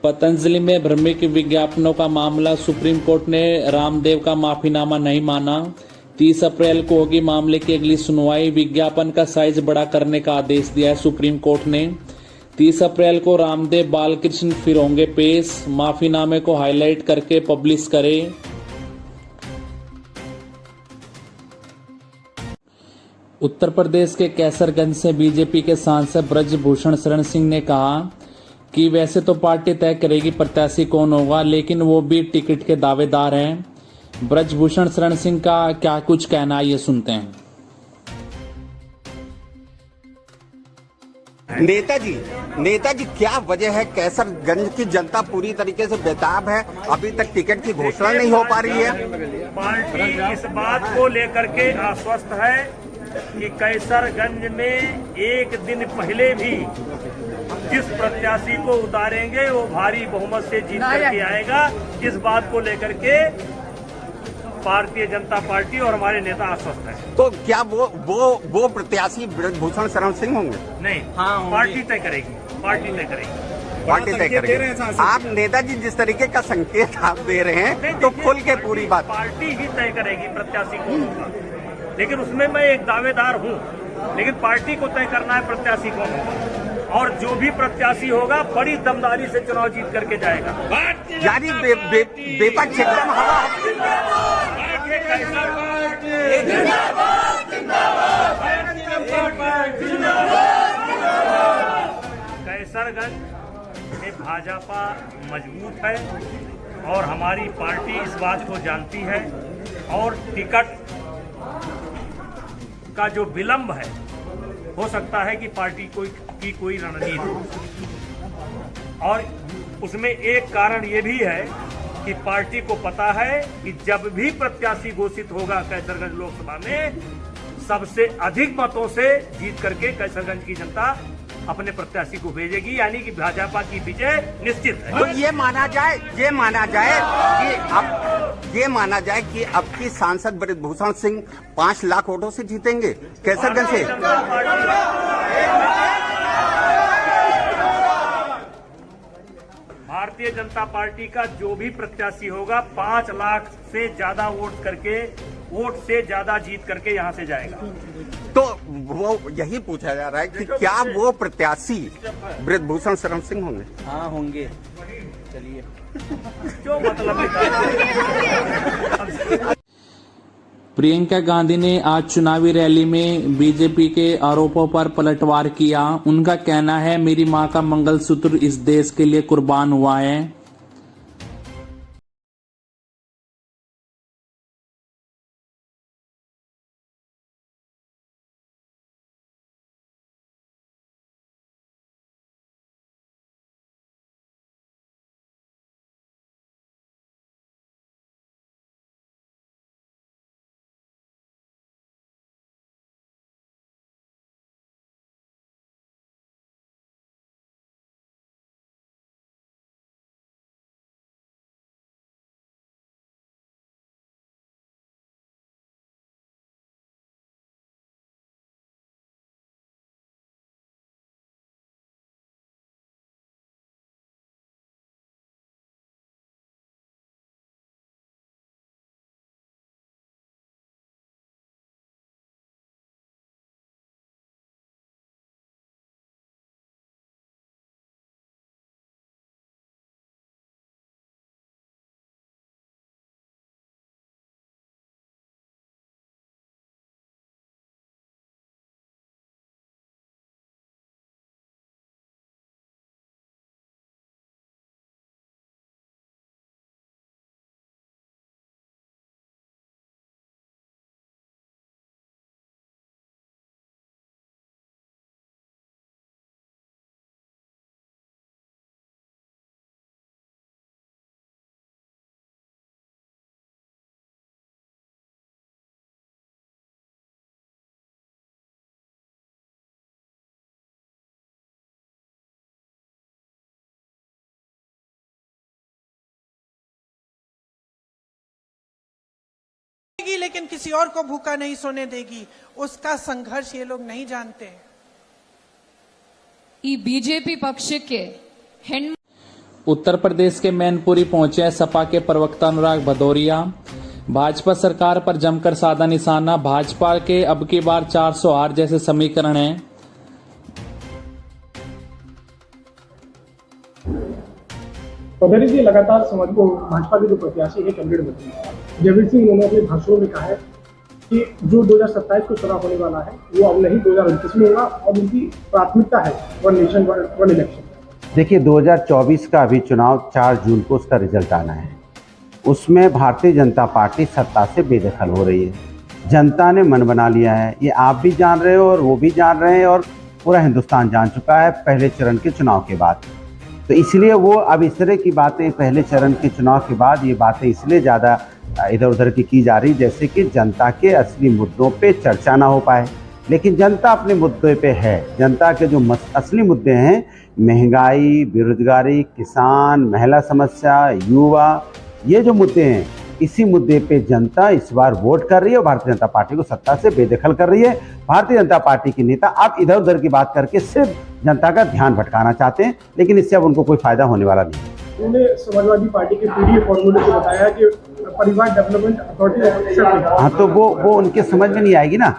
पतंजलि में भ्रामक विज्ञापनों का मामला, सुप्रीम कोर्ट ने रामदेव का माफीनामा नहीं माना। 30 अप्रैल को होगी मामले की अगली सुनवाई। विज्ञापन का साइज बड़ा करने का आदेश दिया है सुप्रीम कोर्ट ने। 30 अप्रैल को रामदेव बालकृष्ण फिर होंगे पेश। माफीनामे को हाईलाइट करके पब्लिश करें। उत्तर प्रदेश के कैसरगंज से बीजेपी के सांसद ब्रजभूषण शरण सिंह ने कहा कि वैसे तो पार्टी तय करेगी प्रत्याशी कौन होगा, लेकिन वो भी टिकट के दावेदार हैं। ब्रजभूषण शरण सिंह का क्या कुछ कहना है, ये सुनते हैं। नेताजी क्या वजह है? कैसरगंज की जनता पूरी तरीके से बेताब है, अभी तक टिकट की घोषणा नहीं हो पा रही है। पार्टी इस बात को लेकर के आश्वस्त है कि कैसरगंज में एक दिन पहले भी जिस प्रत्याशी को उतारेंगे वो भारी बहुमत से जीत करके आएगा। इस बात को लेकर के भारतीय जनता पार्टी और हमारे नेता आश्वस्त हैं। तो क्या वो प्रत्याशी ब्रजभूषण शरण सिंह होंगे? नहीं, पार्टी तय करेगी। पार्टी तय करेगी। आप नेताजी जिस तरीके का संकेत आप दे रहे हैं तो खुल के पूरी बात पार्टी ही तय करेगी प्रत्याशी कौन होगा, लेकिन उसमें मैं एक दावेदार हूँ, लेकिन पार्टी को तय करना है प्रत्याशी कौन होगा। और जो भी प्रत्याशी होगा बड़ी दमदारी से चुनाव जीत करके जाएगा। यानी विपक्ष एकदम हवा। कैसरगंज में भाजपा मजबूत है और हमारी पार्टी इस बात को जानती है, और टिकट का जो विलंब है, हो सकता है कि पार्टी की कोई रणनीति हो, और उसमें एक कारण ये भी है कि पार्टी को पता है कि जब भी प्रत्याशी घोषित होगा कैसरगंज लोकसभा में, सबसे अधिक मतों से जीत करके कैसरगंज की जनता अपने प्रत्याशी को भेजेगी, यानी कि भाजपा की विजय निश्चित है। तो ये माना जाए कि अब की सांसद ब्रजभूषण सिंह 5 लाख वोटों से जीतेंगे कैसरगंज से। भारतीय जनता पार्टी का जो भी प्रत्याशी होगा 5 लाख से ज्यादा वोट से ज्यादा जीत करके यहां से जाएगा। तो वो यही पूछा जा रहा है कि क्या वो प्रत्याशी ब्रजभूषण शरण सिंह होंगे? हाँ, होंगे। चलिए, जो मतलब प्रियंका गांधी ने आज चुनावी रैली में बीजेपी के आरोपों पर पलटवार किया। उनका कहना है, मेरी मां का मंगलसूत्र इस देश के लिए कुर्बान हुआ है। लेकिन किसी और को भूखा नहीं सोने देगी। उसका संघर्ष ये लोग नहीं जानते। ಈ ಬಿಜೆಪಿ ಪಕ್ಷಕ್ಕೆ उत्तर प्रदेश के मैनपुरी पहुंचे हैं सपा के प्रवक्ता अनुराग भदौरिया। भाजपा सरकार पर जमकर साधा निशाना। भाजपा के अब की बार 400 हार जैसे समीकरण हैं। चौधरी जी लगातार समाज को भाजपा के जो प्रत्याशी है कैंडिडेट बने हैं, जयवीर सिंह उन्होंने अपने भाषणों में कहा है कि जो 2027 को चुनाव होने वाला है वो अब नहीं 2029 में होगा और उनकी प्राथमिकता है वन नेशन वन इलेक्शन। देखिए 2024 का अभी चुनाव 4 जून को उसका रिजल्ट आना है। उसमें भारतीय जनता पार्टी सत्ता से बेदखल हो रही है। जनता ने मन बना लिया है, ये आप भी जान रहे हो और वो भी जान रहे हैं और पूरा हिंदुस्तान जान चुका है पहले चरण के चुनाव के बाद। तो इसलिए वो अब इस तरह की बातें पहले चरण के चुनाव के बाद ये बातें इसलिए ज़्यादा इधर उधर की जा रही जैसे कि जनता के असली मुद्दों पे चर्चा ना हो पाए। लेकिन जनता अपने मुद्दे पे है। जनता के जो असली मुद्दे हैं, महंगाई, बेरोजगारी, किसान, महिला समस्या, युवा, ये जो मुद्दे हैं, इसी मुद्दे पे जनता इस बार वोट कर रही है और भारतीय जनता पार्टी को सत्ता से बेदखल कर रही है। भारतीय जनता पार्टी के नेता अब इधर उधर की बात करके सिर्फ जनता का ध्यान भटकाना चाहते हैं, लेकिन इससे अब उनको कोई फायदा होने वाला नहीं है। उन्होंने समाजवादी पार्टी के पीडीए फॉर्मूले को बताया कि परिवार डेवलपमेंट अथॉरिटी। हाँ, तो वो उनके समझ में नहीं आएगी ना,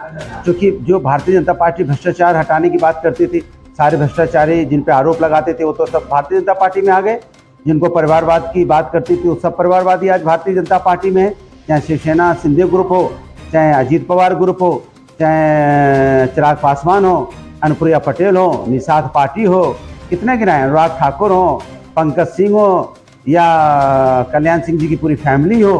क्योंकि जो भारतीय जनता पार्टी भ्रष्टाचार हटाने की बात करती थी, सारे भ्रष्टाचारी जिन पे आरोप लगाते थे वो तो सब भारतीय जनता पार्टी में आ गए। जिनको परिवारवाद की बात करती थी वो सब परिवारवादी आज भारतीय जनता पार्टी में है। चाहे शिवसेना सिंधिया ग्रुप हो, चाहे अजीत पवार ग्रुप हो, चाहे चिराग पासवान हो, अनुप्रिया पटेल हो, निषाद पार्टी हो, कितने गिनाए, अनुराग ठाकुर हो, पंकज सिंह हो या कल्याण सिंह जी की पूरी फैमिली हो,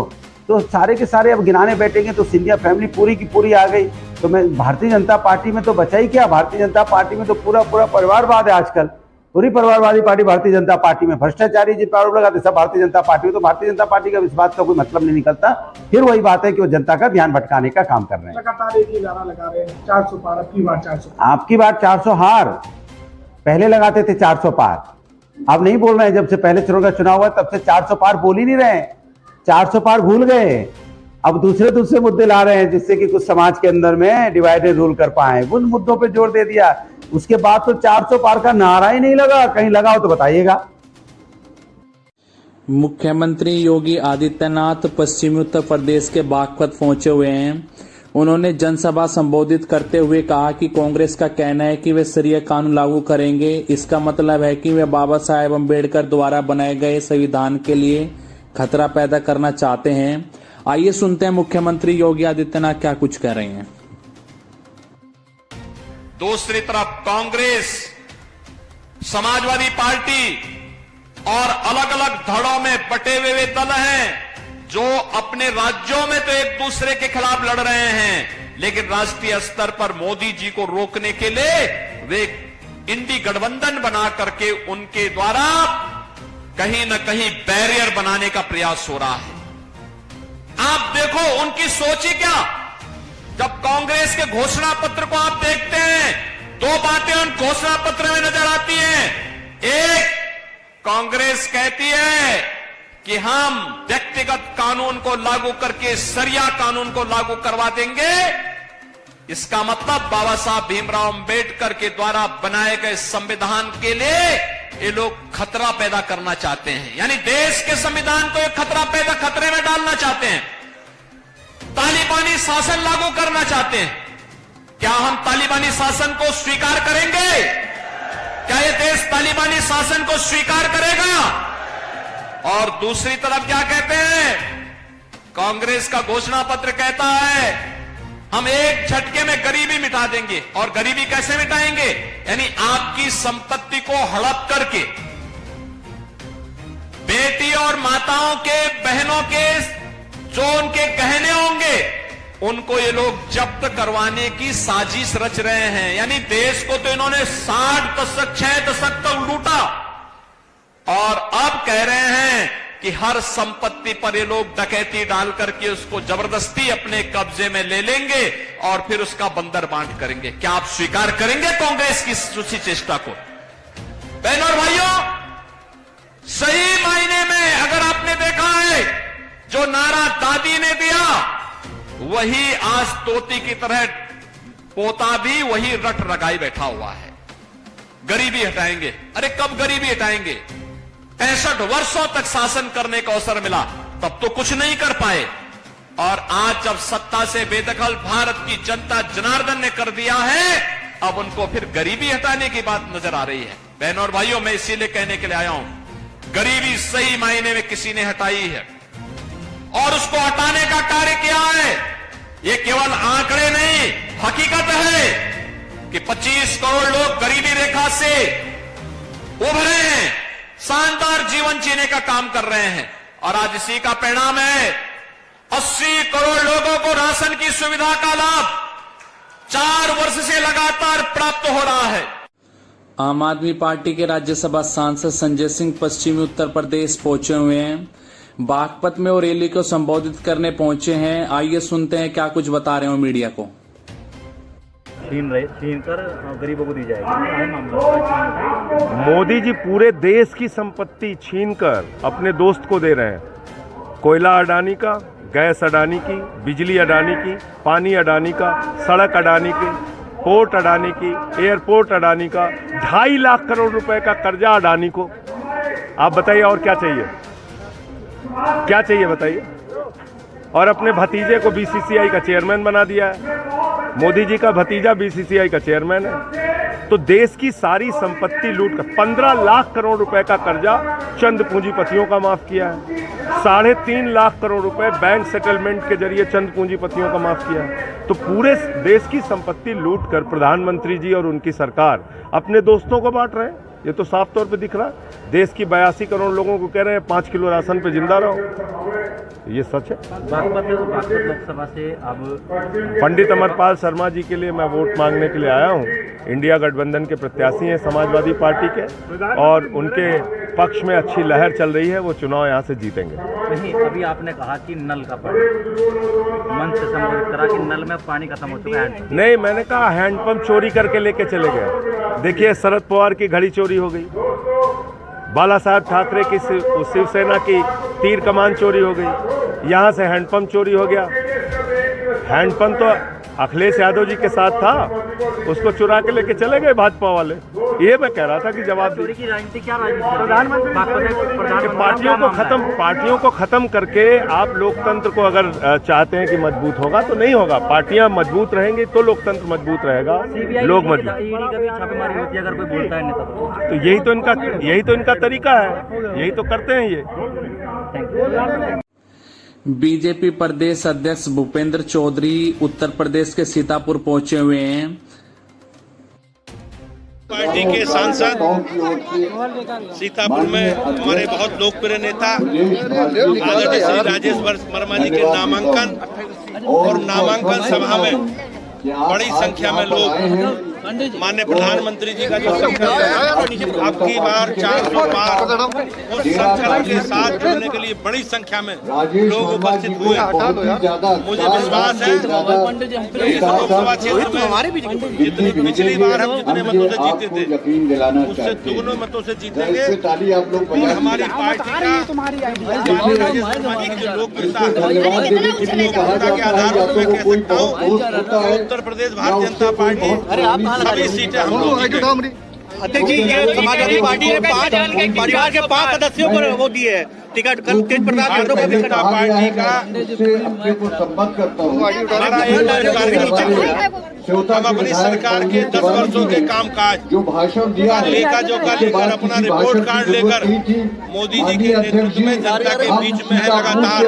तो सारे के सारे अब गिनाने बैठेंगे तो सिंधिया फैमिली पूरी की पूरी आ गई। तो मैं भारतीय जनता पार्टी में तो बचा ही क्या, भारतीय जनता पार्टी में तो पूरा परिवारवाद है आजकल। पूरी परिवारवादी पार्टी भारतीय जनता पार्टी में। भ्रष्टाचारी जिन पर आरोप लगाते सब भारतीय जनता पार्टी में। तो भारतीय जनता पार्टी का इस बात का कोई मतलब नहीं निकलता। फिर वही बात है कि वो जनता का ध्यान भटकाने का काम कर रहे हैं। लगातार एक ही नारा लगा रहे हैं 400 पार, अब की बार 400। आपकी बार 400 हार, पहले लगाते थे 400 पार, अब नहीं बोल रहे हैं। जब से पहले चुनाव का चुनाव हुआ तब से 400 पार बोल ही नहीं रहे, 400 पार भूल गए। अब दूसरे मुद्दे ला रहे हैं जिससे कि कुछ समाज के अंदर में डिवाइड एंड रूल कर पाए, उन मुद्दों पे जोर दे दिया। उसके बाद तो 400 पार का नारा ही नहीं लगा। कहीं लगा हो तो बताइएगा। मुख्यमंत्री योगी आदित्यनाथ पश्चिमी उत्तर प्रदेश के बागपत पहुंचे हुए हैं। उन्होंने जनसभा संबोधित करते हुए कहा कि कांग्रेस का कहना है कि वे शरिया कानून लागू करेंगे। इसका मतलब है कि वे बाबा साहेब अम्बेडकर द्वारा बनाए गए संविधान के लिए खतरा पैदा करना चाहते हैं। आइए सुनते हैं मुख्यमंत्री योगी आदित्यनाथ क्या कुछ कह रहे हैं। दूसरी तरफ कांग्रेस, समाजवादी पार्टी और अलग अलग धड़ों में बटे हुए दल हैं जो अपने राज्यों में तो एक दूसरे के खिलाफ लड़ रहे हैं, लेकिन राष्ट्रीय स्तर पर मोदी जी को रोकने के लिए वे इंडी गठबंधन बना करके उनके द्वारा कहीं न कहीं बैरियर बनाने का प्रयास हो रहा है। आप देखो उनकी सोच ही क्या। जब कांग्रेस के घोषणा पत्र को आप देखते हैं, 2 बातें उन घोषणा पत्र में नजर आती हैं। एक, कांग्रेस कहती है कि हम व्यक्तिगत कानून को लागू करके शरिया कानून को लागू करवा देंगे। इसका मतलब बाबा साहब भीमराव अंबेडकर के द्वारा बनाए गए संविधान के लिए ये लोग खतरा पैदा करना चाहते हैं, यानी देश के संविधान को एक खतरे में डालना चाहते हैं। तालिबानी शासन लागू करना चाहते हैं। क्या हम तालिबानी शासन को स्वीकार करेंगे? क्या ये देश तालिबानी शासन को स्वीकार करेगा? और दूसरी तरफ क्या कहते हैं? कांग्रेस का घोषणा पत्र कहता है हम एक झटके में गरीबी मिटा देंगे। और गरीबी कैसे मिटाएंगे? यानी आपकी संपत्ति को हड़प करके बेटी और माताओं के, बहनों के जो उनके गहने होंगे उनको ये लोग जब्त करवाने की साजिश रच रहे हैं। यानी देश को तो इन्होंने 6 दशक तक लूटा और अब कह रहे हैं कि हर संपत्ति पर ये लोग डकैती डाल करके उसको जबरदस्ती अपने कब्जे में ले लेंगे और फिर उसका बंदर बांट करेंगे। क्या आप स्वीकार करेंगे कांग्रेस की उसी चेष्टा को? बहनों और भाइयों, सही मायने में अगर आपने देखा है जो नारा दादी ने दिया वही आज तोती की तरह पोता भी वही रट रगाई बैठा हुआ है। गरीबी हटाएंगे। अरे कब गरीबी हटाएंगे? 65 वर्षों तक शासन करने का अवसर मिला, तब तो कुछ नहीं कर पाए। और आज जब सत्ता से बेदखल भारत की जनता जनार्दन ने कर दिया है, अब उनको फिर गरीबी हटाने की बात नजर आ रही है। बहनों और भाइयों, मैं इसीलिए कहने के लिए आया हूं, गरीबी सही मायने में किसी ने हटाई है और उसको हटाने का कार्य किया है। ये केवल आंकड़े नहीं, हकीकत है कि 25 करोड़ लोग गरीबी रेखा से उभरे हैं, शानदार जीवन जीने का काम कर रहे हैं। और आज इसी का परिणाम है 80 करोड़ लोगों को राशन की सुविधा का लाभ 4 वर्ष से लगातार प्राप्त हो रहा है। आम आदमी पार्टी के राज्यसभा सांसद संजय सिंह पश्चिमी उत्तर प्रदेश पहुंचे हुए हैं। बागपत में वो रैली को संबोधित करने पहुंचे हैं। आइए सुनते हैं क्या कुछ बता रहे हो मीडिया को। छीन कर गरीबों को दी जाएगी मोदी जी पूरे देश की संपत्ति छीनकर अपने दोस्त को दे रहे हैं। कोयला अडानी का, गैस अडानी की, बिजली अडानी की, पानी अडानी का, सड़क अडानी की, पोर्ट अडानी की, एयरपोर्ट अडानी का, 2.5 लाख करोड़ रुपए का कर्जा अडानी को। आप बताइए और क्या चाहिए, क्या चाहिए बताइए। और अपने भतीजे को बीसीसीआई का चेयरमैन बना दिया है। मोदी जी का भतीजा बीसीसीआई का चेयरमैन है। तो देश की सारी संपत्ति लूट कर 15 लाख करोड़ रुपए का कर्जा चंद पूंजीपतियों का माफ किया है। 3.5 लाख करोड़ रुपए बैंक सेटलमेंट के जरिए चंद पूंजीपतियों का माफ किया है। तो पूरे देश की संपत्ति लूट कर प्रधानमंत्री जी और उनकी सरकार अपने दोस्तों को बांट रहे हैं। ये तो साफ तौर पे दिख रहा है। देश की 82 करोड़ लोगों को कह रहे हैं 5 किलो राशन पे जिंदा रहो। ये सच है। बागपत लोकसभा से अब पंडित अमरपाल शर्मा जी के लिए मैं वोट मांगने के लिए आया हूँ। इंडिया गठबंधन के प्रत्याशी हैं समाजवादी पार्टी के, और उनके पक्ष में अच्छी लहर चल रही है। वो चुनाव यहाँ से जीतेंगे। नहीं, अभी आपने कहा कि नल का पानी, मंच से संबोधित करा कि नल में पानी खत्म हो चुका है। नहीं, मैंने कहा हैंडपंप चोरी करके लेके चले गए। देखिए, शरद पवार की घड़ी चोरी हो गई, बाला साहब ठाकरे की शिवसेना की तीर कमान चोरी हो गई, यहाँ से हैंडपंप चोरी हो गया। हैंडपंप तो अखिलेश यादव जी के साथ था, उसको चुरा के लेके चले गए भाजपा वाले। ये मैं कह रहा था कि जवाब चोरी की राजनीति क्या राजनीति, प्रधानमंत्री पार्टियों को खत्म करके आप लोकतंत्र को अगर चाहते हैं कि मजबूत होगा तो नहीं होगा। पार्टियां मजबूत रहेंगी तो लोकतंत्र मजबूत रहेगा, लोग मजबूत। छापेमारी होती है अगर कोई बोलता है नेता तो यही तो इनका तरीका है, यही तो करते हैं ये। बीजेपी प्रदेश अध्यक्ष भूपेंद्र चौधरी उत्तर प्रदेश के सीतापुर पहुंचे हुए हैं। पार्टी के सांसद सीतापुर में हमारे बहुत लोकप्रिय नेता आदरणीय श्री राजेश वर्मा जी के नामांकन और नामांकन सभा में बड़ी संख्या में लोग माननीय प्रधानमंत्री जी का जो संकल्प है अब की बार 400 पार, उस संकल्प के साथ जुड़ने के लिए बड़ी संख्या में लोग उपस्थित हुए। मुझे विश्वास है कि इस लोकसभा क्षेत्र में जितनी पिछली बार हम जितने मतों से जीते थे उससे दोगुने मतों से जीतेंगे। और हमारी पार्टी का राजेश वर्मा जी की लोकप्रियता के आधार पर मैं कह सकता हूँ उत्तर प्रदेश भारतीय जनता पार्टी सभी सीटें हम लोग। अध्यक्ष जी, ये समाजवादी पार्टी ने परिवार के 5 सदस्यों को वो दिए है टिकट। कल तेज प्रताप यादव को भी पार्टी का हम अपनी सरकार के 10 वर्षों के कामकाज लेकर अपना रिपोर्ट कार्ड लेकर मोदी जी के नेतृत्व में जनता के बीच में है लगातार।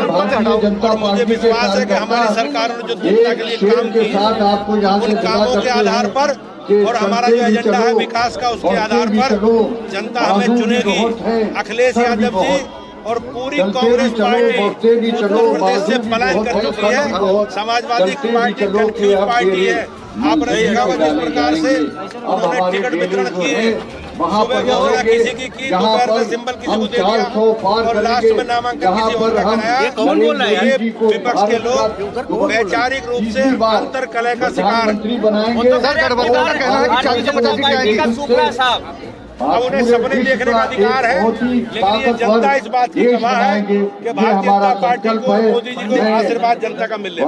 और मुझे विश्वास है कि हमारी सरकारों ने जो जनता के लिए काम किए उन कामों के आधार पर और हमारा जो एजेंडा है विकास का उसके आधार पर जनता हमें चुनेगी। अखिलेश यादव जी और पूरी कांग्रेस पार्टी उत्तर प्रदेश से पलायन कर चुकी है। समाजवादी पार्टी कंफ्यूज पार्टी है। आपने देखा जिस प्रकार से उन्होंने टिकट वितरण किए, सुबह घोषणा किसी की दोपहर में सिंबल किसी को दे दिया और लास्ट में नामांकन किसी और का कराया। कौन बोल रहा है? ये विपक्ष के लोग वैचारिक रूप से अंतर कलह का शिकार। अब उन्हें सपने देखने का अधिकार है, लेकिन ये जनता इस बात की गवाह है कि भारतीय जनता पार्टी को मोदी जी को आशीर्वाद जनता का मिले।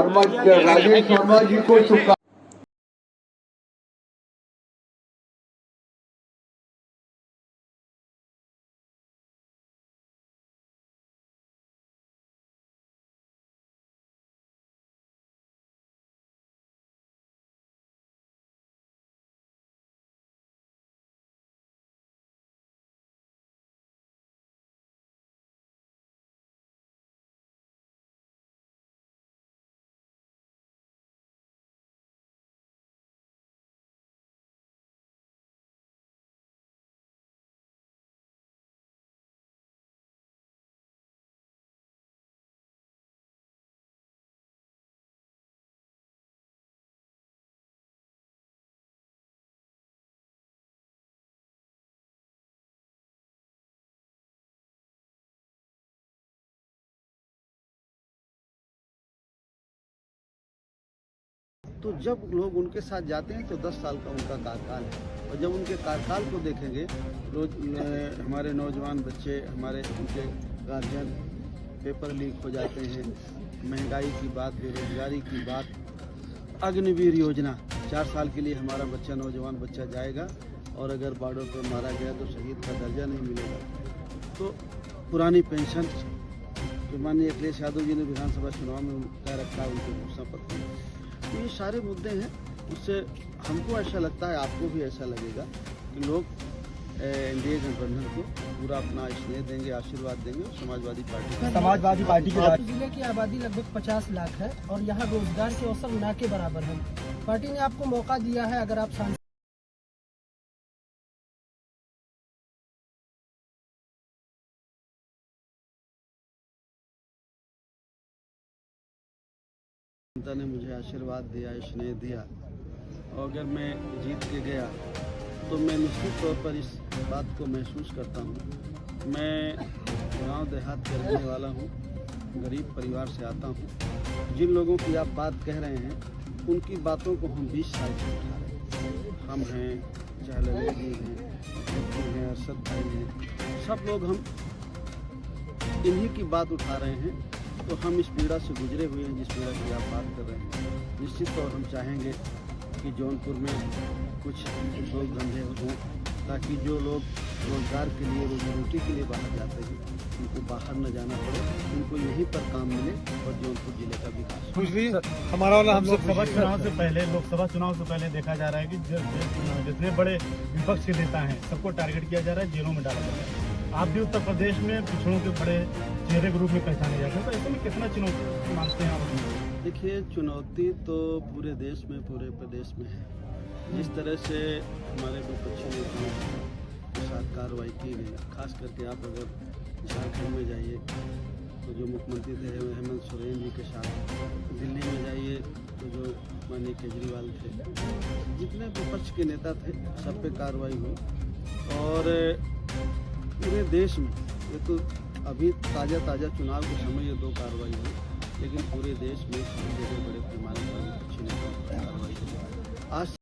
तो जब लोग उनके साथ जाते हैं तो 10 साल का उनका कार्यकाल है, और जब उनके कार्यकाल को देखेंगे रोज हमारे नौजवान बच्चे, हमारे उनके गार्जियन पेपर लीक हो जाते हैं, महंगाई की बात, बेरोजगारी की बात, अग्निवीर योजना 4 साल के लिए हमारा बच्चा, नौजवान बच्चा जाएगा और अगर बॉर्डर पर मारा गया तो शहीद का दर्जा नहीं मिलेगा। तो पुरानी पेंशन जो माननीय अखिलेश यादव जी ने विधानसभा चुनाव में कह रखा है उनके घोषणा पत्र में, तो ये सारे मुद्दे हैं। उससे हमको ऐसा लगता है, आपको भी ऐसा लगेगा कि लोग एनडीए गठबंधन को पूरा अपना स्नेह देंगे, आशीर्वाद देंगे। और समाजवादी पार्टी के जिले की आबादी लगभग 50 लाख है और यहाँ रोजगार के अवसर न के बराबर है। पार्टी ने आपको मौका दिया है, अगर आप जनता ने मुझे आशीर्वाद दिया, स्नेह दिया, और अगर मैं जीत के गया तो मैं निश्चित तौर पर इस बात को महसूस करता हूँ। मैं गांव देहात के रहने वाला हूँ, गरीब परिवार से आता हूँ। जिन लोगों की आप बात कह रहे हैं उनकी बातों को हम 20 साल से उठा रहे हैं। हम हैं, चाहे ललित जी हैं, अरशद भाई हैं, सब लोग हम इन्हीं की बात उठा रहे हैं। तो हम इस पीड़ा से गुजरे हुए हैं जिस पीड़ा की आप बात कर रहे हैं। निश्चित तौर हम चाहेंगे कि जौनपुर में कुछ उद्योग धंधे हों, ताकि जो लोग रोजगार के लिए, रोजी रोटी के लिए बाहर जाते हैं उनको बाहर न जाना पड़े, उनको यहीं पर काम मिले और जौनपुर जिले का विकास। हमारा वाला हम लोकसभा चुनाव से पहले देखा जा रहा है कि जितने बड़े विपक्ष के नेता हैं सबको टारगेट किया जा रहा है, जेलों में डाला जा रहा है। आप भी उत्तर प्रदेश में पिछड़ों के बड़े चेहरे के रूप में पहचाने जाते हैं, तो ऐसे में कितना चुनौती मानते हैं आप? देखिए, चुनौती तो पूरे देश में, पूरे प्रदेश में है। जिस तरह से हमारे विपक्षी नेताओं के साथ कार्रवाई की गई, खास करके आप अगर झारखंड में जाइए तो जो मुख्यमंत्री थे हेमंत सोरेन जी के साथ, दिल्ली में जाइए तो जो माननीय केजरीवाल थे, जितने विपक्ष के नेता थे सब पे कार्रवाई हुई। और पूरे देश में, ये तो अभी ताज़ा चुनाव के समय ये 2 कार्रवाई हुई, लेकिन पूरे देश में सभी जगह बड़े पैमाने पर विपक्षी नेताओं पर कार्रवाई हुई। आज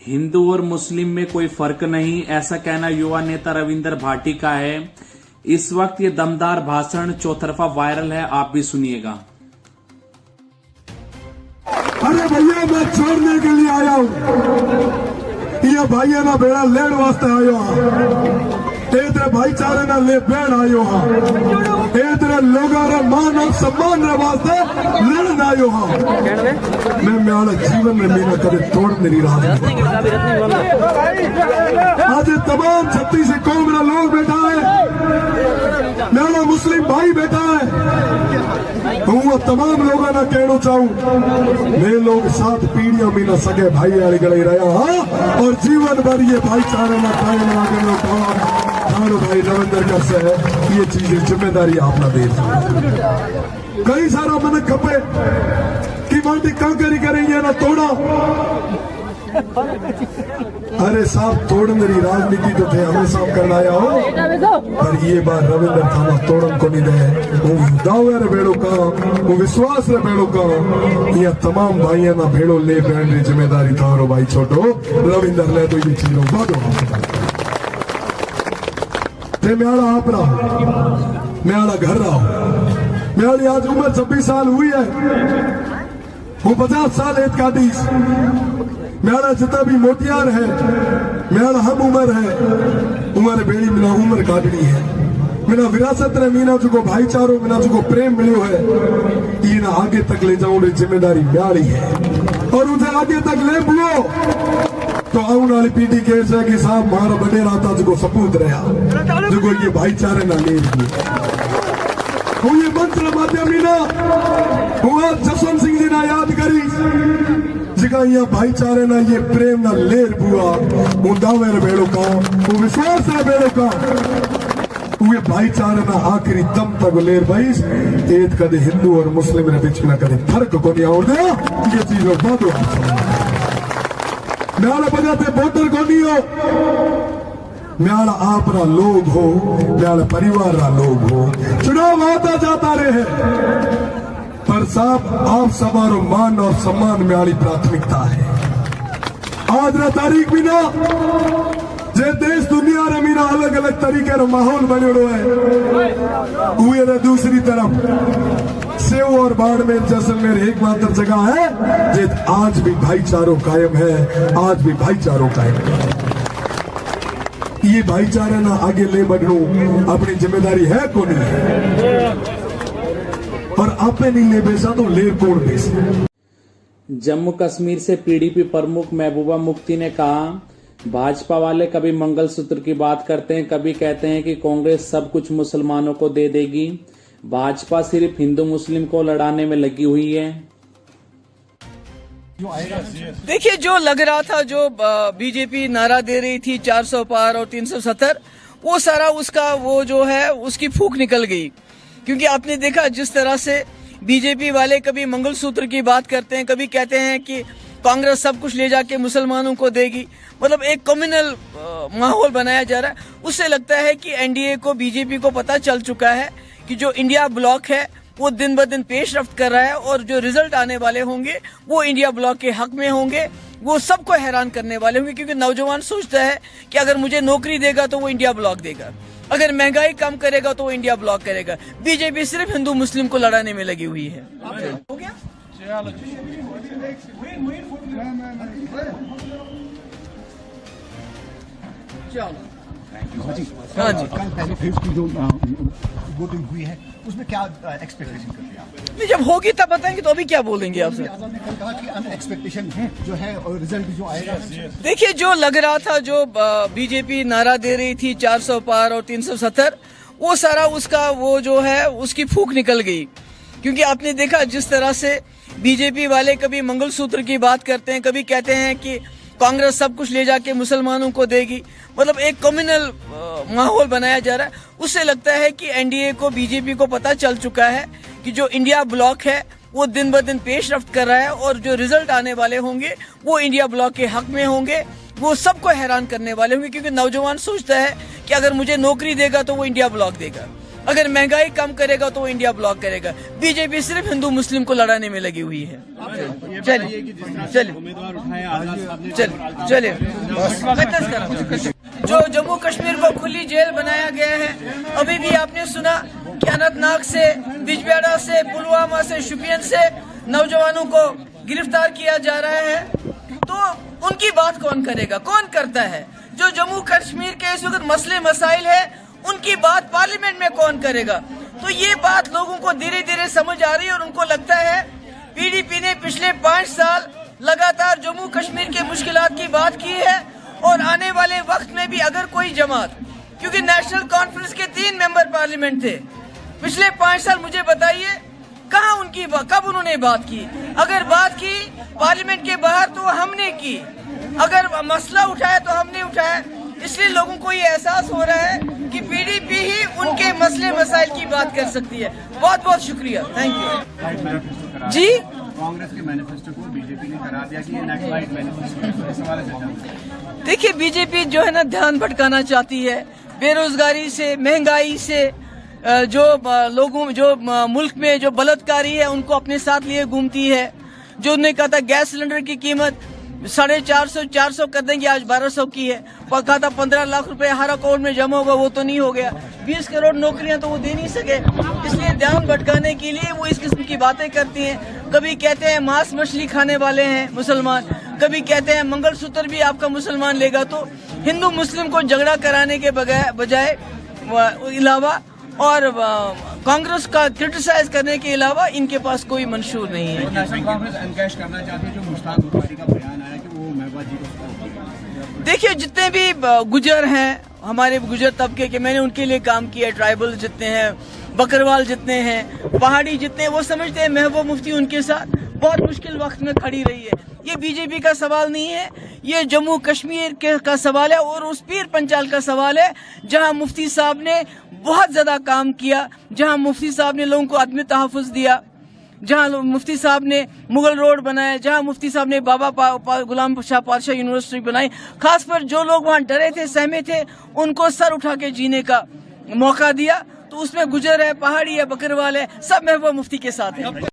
हिंदू और मुस्लिम में कोई फर्क नहीं, ऐसा कहना युवा नेता रविंदर भाटी का है। इस वक्त ये दमदार भाषण चौतरफा वायरल है, आप भी सुनिएगा। अरे भैया मैं छोड़ने के लिए आया हूँ, ये भैया ना बेड़ा लेन वास्ते आयो हाँ, तेरे भाईचारे ना ले बैठ आयो हाँ, तेरे लोगों रे मान और सम्मान रे वास्ते लड़न आयो हाँ। मैं मेरा जीवन में मेरा कभी तोड़ नहीं रहा। आज तमाम 36 कौम रा लोग बैठा है, मेरा मुस्लिम भाई बैठा है, हूँ तमाम लोगों ना कहना चाहूँ मैं लोग 7 पीढ़ियों में न सके भाई वाली गले रहा हाँ, और जीवन भर ये भाईचारे ना कायम रखने भाई रविंदर कर से है, ये चीजें जिम्मेदारी आपना दे। कई सारा मन खपे कि माटी कांकरी करेंगे ना तोड़ा, अरे साहब तोड़ मेरी राजनीति तो थे हमें साफ करना आया हो, पर ये बार रविंदर थाना तोड़न को नहीं दे, वो दावे रे भेड़ो का, वो विश्वास रे भेड़ो का, ये तमाम भाइयों ना भेड़ो ले बैठ रही जिम्मेदारी थारो भाई छोटो रविंदर ले तो ये चीजों बादो मेरा आप रहा, मेरा घर रहा, मेरी आज उम्र 26 साल हुई है, वो 50 साल एक काटीस, मेरा जितना भी मोटियार है, मेरा हम उम्र है, उम्र बेड़ी मिला उम्र काटनी है, मेरा विरासत रे मीना जो को भाईचारो मीना जो को प्रेम मिलो है, ये ना आगे तक ले जाऊं रे जिम्मेदारी म्यारी है, और उसे आगे तक ले बुलो तो आने वाली पीढ़ी कैसे कि साहब मारा बने रहा था जो सपूत रहा, जो ये भाईचारे ना ले वो ये मंत्र माध्यमी ना हुआ जसवंत सिंह जी ना याद करी जिका यहाँ भाईचारे ना ये प्रेम ना लेर बुआ दावे रे बेड़ो का, वो विश्वास रे बेड़ो का, वो भाईचारे ना आखिरी दम तक लेर भाई एक कदे हिंदू और मुस्लिम रे बीच में कदे फर्क को नहीं आवड़ दे, ये चीजों बादो मेरा बजाते वोटर को नहीं हो, मेरा आप रा लोग हो, मेरा परिवार रा लोग हो, चुनाव आता जाता रहे, पर साहब आप समारोह मान और सम्मान मेरी प्राथमिकता है। आज रा तारीख भी ना जे देश दुनिया रे मीरा अलग अलग तरीके रो माहौल बनेड़ो है, हुए रे दूसरी तरफ सेव और बाड़मेर जैसलमेर एकमात्र जगह है जे आज भी भाईचारों कायम है, आज भी भाईचारों कायम है। ये भाईचारा ना आगे ले बढ़ो अपनी जिम्मेदारी है को नहीं है, और आपने नहीं ले बेचा तो ले कौन बेचा। जम्मू कश्मीर से पीडीपी प्रमुख महबूबा मुफ्ती ने कहा, भाजपा वाले कभी मंगलसूत्र की बात करते हैं, कभी कहते हैं कि कांग्रेस सब कुछ मुसलमानों को दे देगी, भाजपा सिर्फ हिंदू मुस्लिम को लड़ाने में लगी हुई है। देखिए जो लग रहा था, जो बीजेपी नारा दे रही थी 400 पार और 370, वो सारा उसका वो जो है उसकी फूंक निकल गई, क्योंकि आपने देखा जिस तरह से बीजेपी वाले कभी मंगलसूत्र की बात करते हैं, कभी कहते हैं कि कांग्रेस सब कुछ ले जाके मुसलमानों को देगी, मतलब एक कम्युनल माहौल बनाया जा रहा है। उससे लगता है कि एनडीए को, बीजेपी को पता चल चुका है कि जो इंडिया ब्लॉक है वो दिन ब दिन पेशरफ्त कर रहा है, और जो रिजल्ट आने वाले होंगे वो इंडिया ब्लॉक के हक में होंगे, वो सबको हैरान करने वाले होंगे, क्योंकि नौजवान सोचता है कि अगर मुझे नौकरी देगा तो वो इंडिया ब्लॉक देगा, अगर महंगाई कम करेगा तो वो इंडिया ब्लॉक करेगा। बीजेपी सिर्फ हिंदू मुस्लिम को लड़ाने में लगी हुई है। हो गया? हाँ जी, पहले फेज की जो वोटिंग हुई है उसमें क्या एक्सपेक्टेशन करते हैं आप? जब होगी तब बताएंगे, तो अभी क्या बोलेंगे आपसे? आजाद ने कल कहा कि एक्सपेक्टेशन जो है और रिजल्ट जो आएगा। देखिए जो लग रहा था, जो बीजेपी नारा दे रही थी 400 पार और 370, वो सारा उसका वो जो है उसकी फूंक निकल गई, क्योंकि आपने देखा जिस तरह से बीजेपी वाले कभी मंगलसूत्र की बात करते हैं, कभी कहते हैं कि कांग्रेस सब कुछ ले जाके मुसलमानों को देगी, मतलब एक कम्युनल माहौल बनाया जा रहा है। उससे लगता है कि एनडीए को, बीजेपी को पता चल चुका है कि जो इंडिया ब्लॉक है वो दिन ब दिन पेशरफ्त कर रहा है, और जो रिजल्ट आने वाले होंगे वो इंडिया ब्लॉक के हक में होंगे, वो सबको हैरान करने वाले होंगे, क्योंकि नौजवान सोचता है कि अगर मुझे नौकरी देगा तो वो इंडिया ब्लॉक देगा, अगर महंगाई कम करेगा तो वो इंडिया ब्लॉक करेगा। बीजेपी सिर्फ हिंदू मुस्लिम को लड़ाने में लगी हुई है। चलिए जो जम्मू कश्मीर को खुली जेल बनाया गया है, अभी भी आपने सुना कि अनंतनाग से, बिजबेहरा से, पुलवामा से, शोपियान से नौजवानों को गिरफ्तार किया जा रहा है, तो उनकी बात कौन करेगा, कौन करता है? जो जम्मू कश्मीर के इस वक्त मसले मसाइल है, उनकी बात पार्लियामेंट में कौन करेगा? तो ये बात लोगों को धीरे धीरे समझ आ रही है और उनको लगता है पीडीपी ने पिछले 5 साल लगातार जम्मू कश्मीर के मुश्किलात की बात की है और आने वाले वक्त में भी अगर कोई जमात, क्योंकि नेशनल कॉन्फ्रेंस के 3 मेंबर पार्लियामेंट थे पिछले 5 साल, मुझे बताइए कहाँ उनकी कब उन्होंने बात की? अगर बात की पार्लियामेंट के बाहर तो हमने की, अगर मसला उठाया तो हमने उठाया। इसलिए लोगों को ये एहसास हो रहा है कि पीडीपी ही उनके मसले मसाइल की बात कर सकती है। बहुत बहुत शुक्रिया, थैंक यू जी। कांग्रेस के मैनिफेस्टो को बीजेपी ने करार दिया कि ये नेशनल मैनिफेस्टो, इस सवाल है। देखिए, बीजेपी जो है ना ध्यान भटकाना चाहती है बेरोजगारी से, महंगाई से, जो लोगों जो मुल्क में जो बलात्कारी है उनको अपने साथ लिए घूमती है। जो उन्होंने कहा था गैस सिलेंडर की कीमत 450 कर देंगे, आज 1200 की है। कहा था 15 लाख रुपए हर अकाउंट में जमा होगा, वो तो नहीं हो गया। 20 करोड़ नौकरियां तो वो दे नहीं सके। इसलिए ध्यान भटकाने के लिए वो इस किस्म की बातें करती हैं। कभी कहते हैं मांस मछली खाने वाले हैं मुसलमान, कभी कहते हैं मंगलसूत्र भी आपका मुसलमान लेगा। तो हिंदू मुस्लिम को झगड़ा कराने के बजाय अलावा और कांग्रेस का क्रिटिसाइज करने के अलावा इनके पास कोई मंशूर नहीं है। नेशनल कांग्रेस एनकैश करना चाहती है जो मुश्ताक बुखारी का बयान आया कि वो महबूबा जी को। देखिए, जितने भी गुजर हैं, हमारे गुजर तबके के, मैंने उनके लिए काम किया। ट्राइबल जितने हैं, बकरवाल जितने हैं, पहाड़ी जितने हैं, वो समझते हैं महबूबा मुफ्ती उनके साथ बहुत मुश्किल वक्त में खड़ी रही है। ये बीजेपी का सवाल नहीं है, ये जम्मू कश्मीर का सवाल है और उस पीर पंचाल का सवाल है जहां मुफ्ती साहब ने बहुत ज्यादा काम किया, जहां मुफ्ती साहब ने लोगों को आदमी तहफ़्फ़ुज़ दिया, जहां मुफ्ती साहब ने मुगल रोड बनाया, जहां मुफ्ती साहब ने बाबा गुलाम शाह पातशाह यूनिवर्सिटी बनाई। खासकर जो लोग वहां डरे थे, सहमे थे, उनको सर उठा के जीने का मौका दिया। तो उसमें गुजर है, पहाड़ी है, बकरवाल है, सब महबूबा मुफ्ती के साथ है।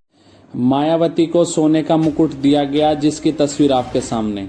मायावती को सोने का मुकुट दिया गया, जिसकी तस्वीर आपके सामने।